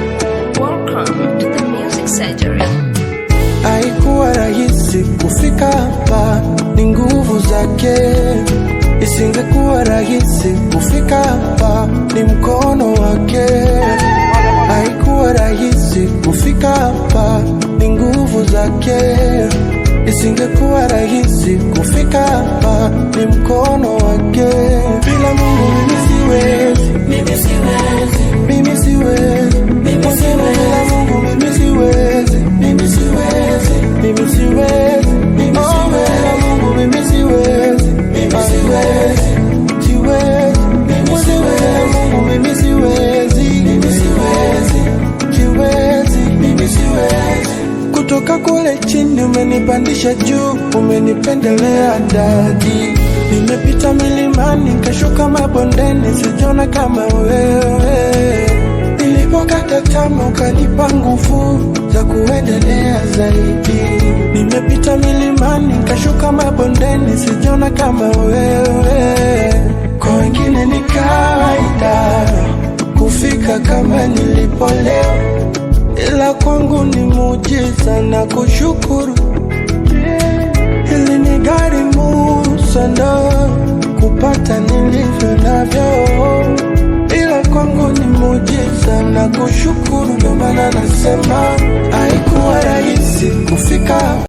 Welcome to the Music Surgery. Haikuwa rahisi kufika hapa, ni nguvu zake. Isingekuwa rahisi kufika hapa, ni mkono wake. Haikuwa rahisi kufika hapa, ni nguvu zake. Isingekuwa rahisi kufika hapa, ni mkono wake. Bila Mungu mimi siwezi, mimi siwezi, mimi siwezi, mimi siwezi. Bila Mungu mimi siwezi, mimi siwezi, mimi siwezi, mimi siwezi. Bila Mungu mimi siwezi, mimi siwezi, siwezi, mimi siwezi. Bila Mungu mimi siwezi, mimi siwezi, siwezi, mimi siwezi. Kutoka kule chini umenipandisha juu, umenipendelea dadi. Nimepita milimani, nikashuka mabondeni, sijona kama wewe. Nilipokata tamaa ukanipa nguvu za kuendelea zaidi. Nimepita milimani, nikashuka mabondeni, sijona kama wewe. Kwa wengine ni kawaida kufika kama nilipo leo, ila kwangu ni muujiza na kushukuru. Hili ni gharimu sana kupata nilivyo navyo, ila kwangu ni muujiza na kushukuru. Ndio maana nasema haikuwa rahisi kufika